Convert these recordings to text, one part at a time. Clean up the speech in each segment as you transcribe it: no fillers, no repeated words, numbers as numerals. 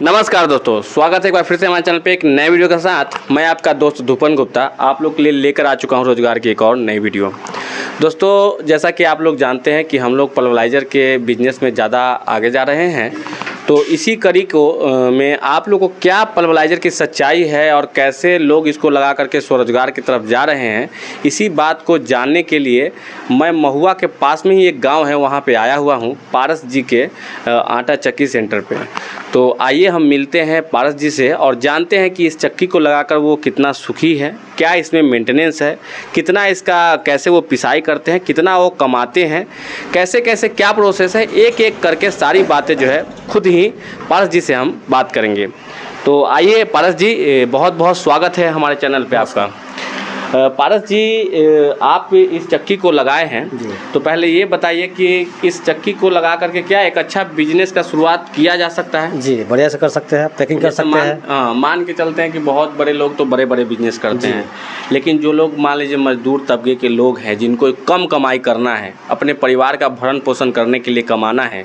नमस्कार दोस्तों, स्वागत है एक बार फिर से हमारे चैनल पे एक नए वीडियो के साथ। मैं आपका दोस्त धूपन गुप्ता आप लोग के लिए लेकर आ चुका हूं रोजगार की एक और नई वीडियो। दोस्तों, जैसा कि आप लोग जानते हैं कि हम लोग पल्वराइज़र के बिज़नेस में ज़्यादा आगे जा रहे हैं, तो इसी कड़ी को में आप लोगों को क्या पल्वराइज़र की सच्चाई है और कैसे लोग इसको लगा करके स्वरोजगार की तरफ जा रहे हैं, इसी बात को जानने के लिए मैं महुआ के पास में ही एक गांव है वहां पे आया हुआ हूं, पारस जी के आटा चक्की सेंटर पे। तो आइए हम मिलते हैं पारस जी से और जानते हैं कि इस चक्की को लगाकर वो कितना सुखी है, क्या इसमें मेंटेनेंस है, कितना इसका कैसे वो पिसाई करते हैं, कितना वो कमाते हैं, कैसे कैसे क्या प्रोसेस है, एक एक करके सारी बातें जो है खुद ही पारस जी से हम बात करेंगे। तो आइए पारस जी, बहुत बहुत स्वागत है हमारे चैनल पे आपका। पारस जी, आप इस चक्की को लगाए हैं, तो पहले ये बताइए कि इस चक्की को लगा करके क्या एक अच्छा बिजनेस का शुरुआत किया जा सकता है? जी, बढ़िया से कर सकते हैं, पैकिंग कर सकते हैं। मान के चलते हैं कि बहुत बड़े लोग तो बड़े बड़े बिजनेस करते हैं, लेकिन जो लोग मान लीजिए मजदूर तबके के लोग हैं जिनको कम कमाई करना है, अपने परिवार का भरण पोषण करने के लिए कमाना है,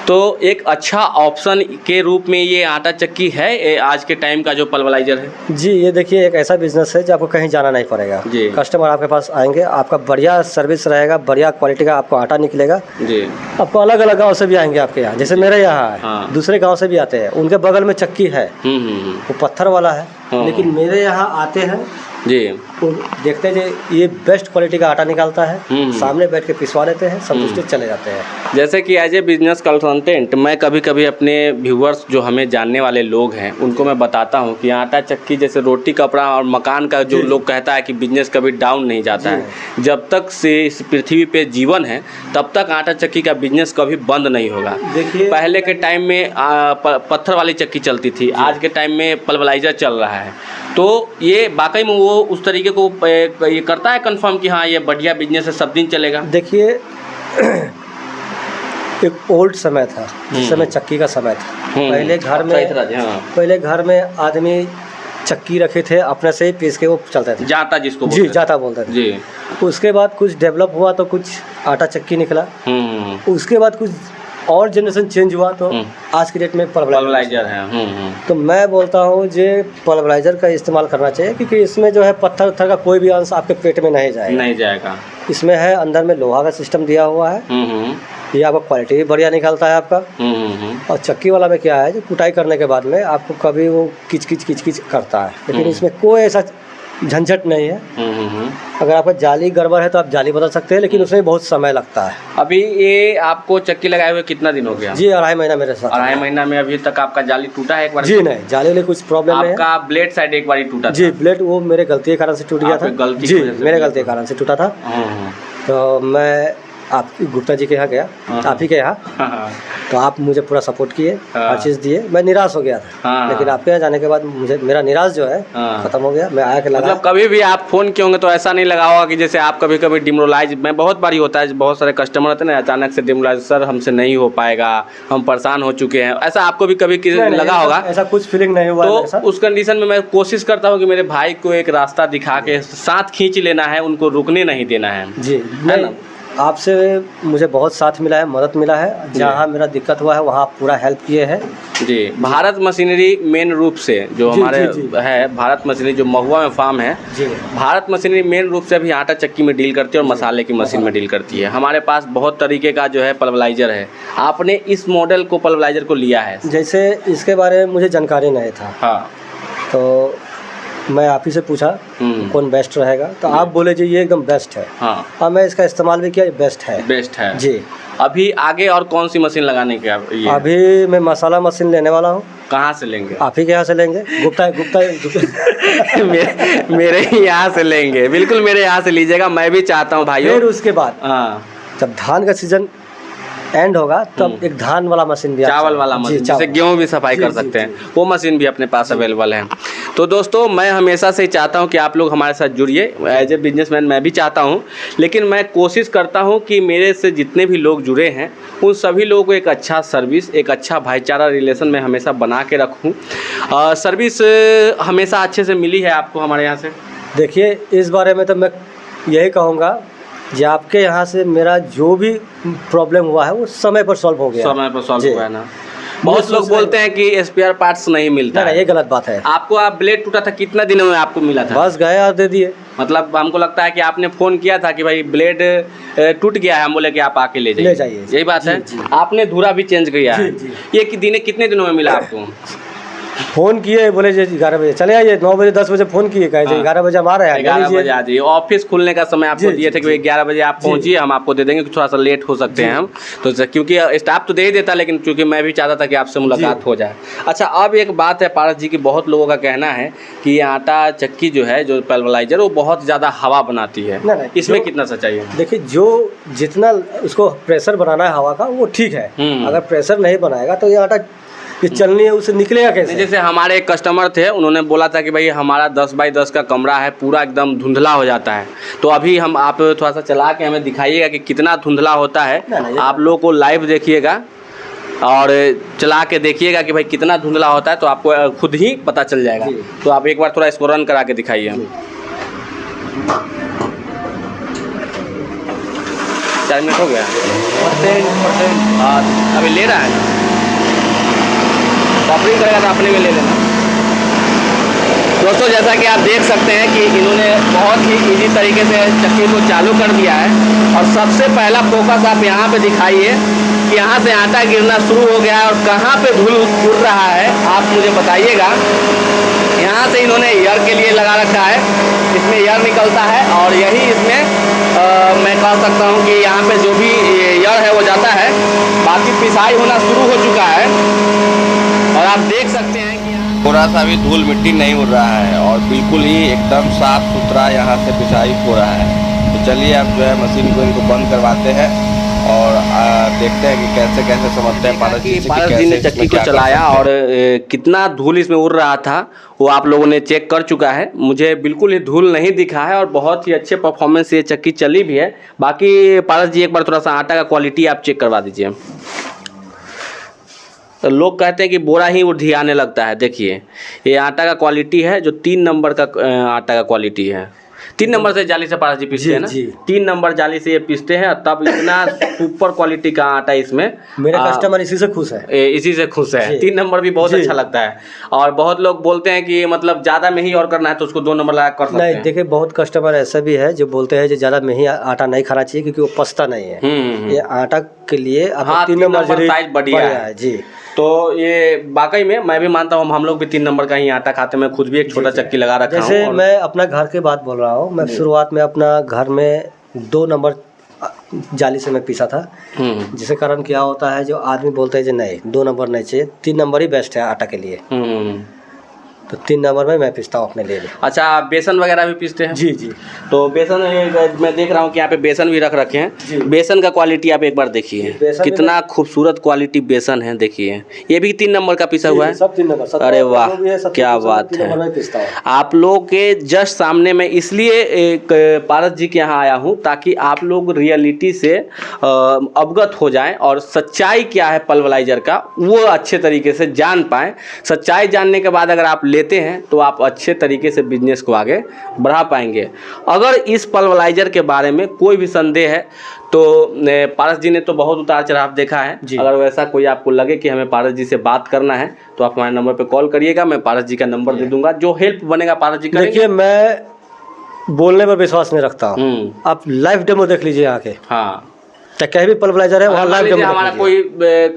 तो एक अच्छा ऑप्शन के रूप में ये आटा चक्की है आज के टाइम का जो पल्वराइजर है। जी, ये देखिए एक ऐसा बिजनेस है जो आपको कहीं जाना नहीं पड़ेगा। कस्टमर आपके पास आएंगे, आपका बढ़िया सर्विस रहेगा, बढ़िया क्वालिटी का आपको आटा निकलेगा। जी, आपको अलग अलग गांव से भी आएंगे आपके यहाँ, जैसे मेरे यहाँ है। हाँ। दूसरे गांव से भी आते हैं, उनके बगल में चक्की है, वो पत्थर वाला है। हाँ। लेकिन मेरे यहाँ आते हैं जी, तो देखते हैं ये बेस्ट क्वालिटी का आटा निकालता है, सामने बैठ के पिसवा लेते हैं, संतुष्ट चले जाते हैं। जैसे कि एज ए बिजनेस कंसल्टेंट मैं कभी कभी अपने व्यूअर्स जो हमें जानने वाले लोग हैं उनको मैं बताता हूं कि आटा चक्की जैसे रोटी कपड़ा और मकान का जो लोग कहता है कि बिजनेस कभी डाउन नहीं जाता है। जब तक से इस पृथ्वी पे जीवन है तब तक आटा चक्की का बिजनेस कभी बंद नहीं होगा। देखिए, पहले के टाइम में पत्थर वाली चक्की चलती थी, आज के टाइम में पल्वराइजर चल रहा है, तो ये वाकई में वो उस तरीके को ये करता है कंफर्म कि हाँ ये बढ़िया बिजनेस है, सब दिन चलेगा। देखिए एक ओल्ड समय था, जिस समय चक्की का समय था। पहले घर में आदमी चक्की रखे थे, अपने से ही पीस के वो चलते थे, जाता जिसको जी जाता बोलते थे जी। उसके बाद कुछ डेवलप हुआ तो कुछ आटा चक्की निकला, उसके बाद कुछ और जनरेशन चेंज हुआ तो आज की डेट में पल्वराइजर है। तो मैं बोलता हूँ जे पल्वराइजर का इस्तेमाल करना चाहिए, क्योंकि इसमें जो है पत्थर उत्थर का कोई भी अंश आपके पेट में नहीं जाएगा। इसमें है अंदर में लोहा का सिस्टम दिया हुआ है, ये आपको क्वालिटी भी बढ़िया निकालता है आपका। और चक्की वाला में क्या है, जो कुटाई करने के बाद में आपको कभी वो किच किच करता है, लेकिन इसमें कोई ऐसा झंझट नहीं है। अगर आपका जाली गड़बड़ है तो आप जाली बदल सकते हैं, लेकिन उसमें बहुत समय लगता है। अभी ये आपको चक्की लगाए हुए कितना दिन हो गया? जी, 2.5 महीना मेरे साथ। 2.5 महीना में अभी तक आपका जाली टूटा है एक बार? जी नहीं, जाली में कुछ प्रॉब्लम नहीं है। आपका ब्लेड साइड एक बार टूटा था? जी, ब्लेड वो मेरे गलती के कारण से टूट गया था। जी, मेरे गलती के कारण से टूटा था। तो मैं आप गुप्ता जी के यहाँ गया, आप ही के यहाँ, तो आप मुझे पूरा सपोर्ट किए, हर चीज़ दिए। मैं निराश हो गया था, लेकिन आपके यहाँ जाने के बाद मुझे मेरा निराश जो है खत्म हो गया। मैं आया के लगा, मतलब कभी भी आप फ़ोन किए होंगे तो ऐसा नहीं लगा होगा कि जैसे आप कभी कभी डिमोरलाइज, मैं बहुत बारी होता है, बहुत सारे कस्टमर होते हैं ना, अचानक से डिमोरलाइज, सर हमसे नहीं हो पाएगा, हम परेशान हो चुके हैं, ऐसा आपको भी कभी लगा होगा? ऐसा कुछ फीलिंग नहीं हुआ। तो उस कंडीशन में मैं कोशिश करता हूँ कि मेरे भाई को एक रास्ता दिखा के साथ खींच लेना है, उनको रुकने नहीं देना है। जी, है ना। आपसे मुझे बहुत साथ मिला है, मदद मिला है, जहाँ मेरा दिक्कत हुआ है वहाँ पूरा हेल्प किए हैं जी। भारत मशीनरी मेन रूप से जो हमारे है, भारत मशीनरी जो महुआ में फार्म है, भारत मशीनरी मेन रूप से अभी आटा चक्की में डील करती है और मसाले की मशीन में डील करती है। हमारे पास बहुत तरीके का जो है पल्वराइजर है। आपने इस मॉडल को पल्वराइजर को लिया है? जैसे इसके बारे में मुझे जानकारी नहीं था। हाँ, तो मैं आप ही से पूछा कौन बेस्ट रहेगा, तो आप बोले जी ये एकदम बेस्ट है। हाँ, और मैं इसका इस्तेमाल भी किया, बेस्ट है जी। अभी आगे और कौन सी मशीन लगाने के? अभी मैं मसाला मशीन लेने वाला हूँ। कहाँ से लेंगे? आप ही के यहाँ से लेंगे, गुप्ता मेरे यहाँ से लेंगे, बिल्कुल मेरे यहाँ से लीजिएगा, मैं भी चाहता हूँ भाई। फिर उसके बाद जब धान का सीजन एंड होगा तब एक धान वाला मशीन भी, चावल वाला मशीन, जिससे गेहूं भी सफाई कर सकते हैं, वो मशीन भी अपने पास अवेलेबल है। तो दोस्तों, मैं हमेशा से चाहता हूं कि आप लोग हमारे साथ जुड़िए। एज ए बिजनेसमैन मैं भी चाहता हूं, लेकिन मैं कोशिश करता हूं कि मेरे से जितने भी लोग जुड़े हैं उन सभी लोगों को एक अच्छा सर्विस, एक अच्छा भाईचारा रिलेशन में हमेशा बना के रखूँ। सर्विस हमेशा अच्छे से मिली है आपको हमारे यहाँ से? देखिए, इस बारे में तो मैं यही कहूँगा जी, आपके यहाँ से मेरा जो भी प्रॉब्लम हुआ है वो समय पर सॉल्व हो गया। समय पर सॉल्व हुआ है ना। बहुत लोग बोलते हैं कि स्पेयर पार्ट्स नहीं मिलता है, ये गलत बात है। आपको आप ब्लेड टूटा था कितना दिनों में आपको मिला था? बस गए और दे दिए। मतलब हमको लगता है कि आपने फोन किया था कि भाई ब्लेड टूट गया है, हम बोले कि आप आके ले जाइए, यही बात है। आपने धुरा भी चेंज किया है, ये कितने दिनों में मिला आपको? फोन किए, बोले 11 बजे चले आइए, 9 बजे 10 बजे फोन किए, कहे 11 बजे हम आ रहे हैं, 11 बजे आ जाइए। ऑफिस खुलने का समय आपको दिए थे कि 11 बजे आप पहुंचिए, हम आपको दे देंगे, थोड़ा सा लेट हो सकते हैं हम तो, क्योंकि स्टाफ तो दे ही देता, लेकिन क्योंकि मैं भी चाहता था कि आपसे मुलाकात हो जाए। अच्छा, अब एक बात है पारस जी की, बहुत लोगों का कहना है कि ये आटा चक्की जो है, जो पल्वराइजर, वो बहुत ज़्यादा हवा बनाती है, इसमें कितना सच्चाई है? देखिए, जो जितना उसको प्रेशर बनाना है हवा का वो ठीक है, अगर प्रेशर नहीं बनाएगा तो ये आटा ये चलनी है, उसे निकलेगा कैसे? जैसे हमारे एक कस्टमर थे, उन्होंने बोला था कि भाई हमारा 10 बाई 10 का कमरा है, पूरा एकदम धुंधला हो जाता है। तो अभी हम आप थोड़ा सा चला के हमें दिखाइएगा कि कितना धुंधला होता है। आप लोगों को लाइव देखिएगा और चला के देखिएगा कि भाई कितना धुंधला होता है, तो आपको खुद ही पता चल जाएगा। तो आप एक बार थोड़ा इसको रन करा के दिखाइए। 4 मिनट हो गया, अभी ले रहा है, ऑपरेटिंग करेगा तो अपने में ले लेना। दोस्तों, जैसा कि आप देख सकते हैं कि इन्होंने बहुत ही इजी तरीके से चक्की को चालू कर दिया है। और सबसे पहला फोकस आप यहाँ पे दिखाइए कि यहाँ से आटा गिरना शुरू हो गया है और कहाँ पे धूल उड़ रहा है, आप मुझे बताइएगा। यहाँ से इन्होंने एयर के लिए लगा रखा है, इसमें एयर निकलता है और यही इसमें मैं कह सकता हूँ कि यहाँ पे जो भी एयर है वो जाता है। बाकी पिसाई होना शुरू हो चुका है और आप देख सकते हैं कि थोड़ा सा भी धूल मिट्टी नहीं उड़ रहा है और बिल्कुल ही एकदम साफ सुथरा यहाँ से पिसाई हो रहा है। तो चलिए अब जो है मशीन को इनको बंद करवाते हैं और देखते हैं कि कैसे कैसे समझते हैं पारस जी ने चक्की को चलाया और कितना धूल इसमें उड़ रहा था वो आप लोगों ने चेक कर चुका है। मुझे बिल्कुल ही धूल नहीं दिखा है और बहुत ही अच्छे परफॉर्मेंस से ये चक्की चली भी है। बाकी पारस जी, एक बार थोड़ा सा आटा का क्वालिटी आप चेक करवा दीजिए। तो लोग कहते हैं कि बोरा ही उधियाने लगता है। देखिए, ये आटा का क्वालिटी है, जो 3 नंबर का आटा का क्वालिटी है। 3 नंबर से जाली से पारस जी पीसते हैं ना? 3 नंबर जाली से ये पीसते हैं, तब इतना सुपर क्वालिटी का आटा इसमें। मेरे कस्टमर इसी से खुश है, इसी से खुश है। 3 नंबर भी बहुत अच्छा लगता है। और बहुत लोग बोलते हैं कि मतलब ज़्यादा में ही और करना है तो उसको 2 नंबर लगा कर सकते हैं। नहीं, देखिए, बहुत कस्टमर ऐसा भी है जो बोलते हैं कि ज़्यादा में ही आटा नहीं खाना चाहिए क्योंकि वो पचता नहीं है। ये आटा के लिए 3 नंबर साइज बढ़िया है जी। तो ये वाकई में मैं भी मानता हूँ, हम लोग भी 3 नंबर का ही आटा खाते हैं। मैं खुद भी एक छोटा चक्की लगा रखा हूँ। जैसे मैं अपना घर की बात बोल रहा हूँ, मैं शुरुआत में अपना घर में 2 नंबर जाली से मैं पीसा था, जिसके कारण क्या होता है, जो आदमी बोलते हैं कि नहीं 2 नंबर नहीं चाहिए, 3 नंबर ही बेस्ट है आटा के लिए। तो 3 नंबर में मैं पीसता हूँ अपने लिए। अच्छा, आप बेसन वगैरह भी पीसते हैं? जी जी। तो बेसन मैं देख रहा हूँ कि यहाँ पे बेसन भी रख रखे हैं। बेसन का क्वालिटी आप एक बार देखिए, कितना खूबसूरत क्वालिटी बेसन है। देखिए, ये भी 3 नंबर का पीसा हुआ है। सब 3 नंबर। अरे वाह, क्या बात है। आप लोग के जस्ट सामने में इसलिए एक पारस जी के यहाँ आया हूँ ताकि आप लोग रियलिटी से अवगत हो जाएं और सच्चाई क्या है पल्वराइजर का वो अच्छे तरीके से जान पाएं। सच्चाई जानने के बाद अगर आप लेते हैं तो आप अच्छे तरीके से बिजनेस को आगे बढ़ा पाएंगे। अगर इस पल्वराइजर के बारे में कोई भी संदेह है तो पारस जी ने तो बहुत उतार चढ़ाव देखा है। अगर वैसा कोई आपको लगे कि हमें पारस जी से बात करना है तो आप हमारे नंबर पे कॉल करिएगा, मैं पारस जी का नंबर दे दूंगा। जो हेल्प बनेगा पारस जी करेंगे। देखिए, मैं बोलने पर विश्वास नहीं रखता हूँ, आप लाइव डेमो देख लीजिए आके। हाँ, कहीं भी पल्वराइजर है वहाँ लाइव डेमो। हमारा कोई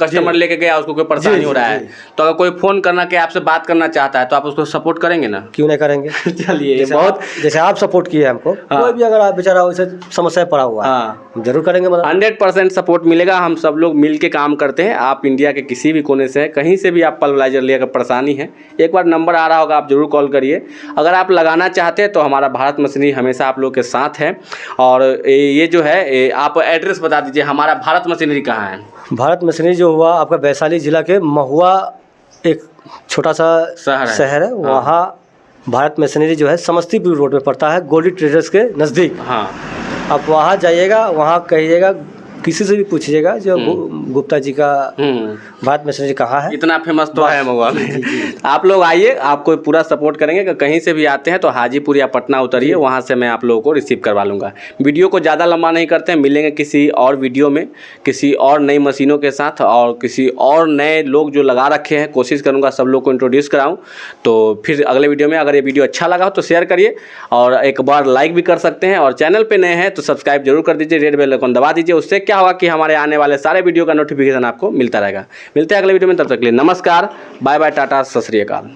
कस्टमर लेके गया, उसको कोई परेशानी हो रहा है, तो अगर कोई फोन करना कि आपसे बात करना चाहता है तो आप उसको सपोर्ट करेंगे ना? क्यों नहीं करेंगे। चलिए, बहुत जैसे आप सपोर्ट किए हमको। कोई भी अगर आप बेचारा वैसे समस्या पड़ा हुआ है, हम जरूर करेंगे। 100% सपोर्ट मिलेगा। हम सब लोग मिल के काम करते हैं। आप इंडिया के किसी भी कोने से, कहीं से भी आप पल्वराइजर लेकर परेशानी है, एक बार नंबर आ रहा होगा, आप जरूर कॉल करिए। अगर आप लगाना चाहते हैं तो हमारा भारत मशीनरी हमेशा आप लोग के साथ है। और ये जो है, आप एड्रेस बता दीजिए, हमारा भारत मशीनरी कहाँ है? भारत मशीनरी जो हुआ आपका वैशाली जिला के महुआ, एक छोटा सा शहर है। वहाँ भारत मशीनरी जो है समस्तीपुर रोड में पड़ता है, गोल्डी ट्रेडर्स के नज़दीक। हाँ, आप वहाँ जाइएगा, वहाँ कहिएगा किसी से भी पूछिएगा जो गुप्ता जी का भारत मिश्र जी कहाँ है, इतना फेमस तो है महुआ में। आप लोग आइए, आपको पूरा सपोर्ट करेंगे कि कहीं से भी आते हैं तो हाजीपुर या पटना उतरिए, वहाँ से मैं आप लोगों को रिसीव करवा लूँगा। वीडियो को ज़्यादा लंबा नहीं करते हैं, मिलेंगे किसी और वीडियो में किसी और नई मशीनों के साथ और किसी और नए लोग जो लगा रखे हैं। कोशिश करूँगा सब लोग को इंट्रोड्यूस कराऊँ। तो फिर अगले वीडियो में, अगर ये वीडियो अच्छा लगा हो तो शेयर करिए और एक बार लाइक भी कर सकते हैं, और चैनल पे नए हैं तो सब्सक्राइब जरूर कर दीजिए, रेड बेल आइकन दबा दीजिए। उससे क्या होगा कि हमारे आने वाले सारे वीडियो का नोटिफिकेशन आपको मिलता रहेगा। मिलते हैं अगले वीडियो में, तब तक के लिए नमस्कार, बाय बाय, टाटा, सत श्री अकाल।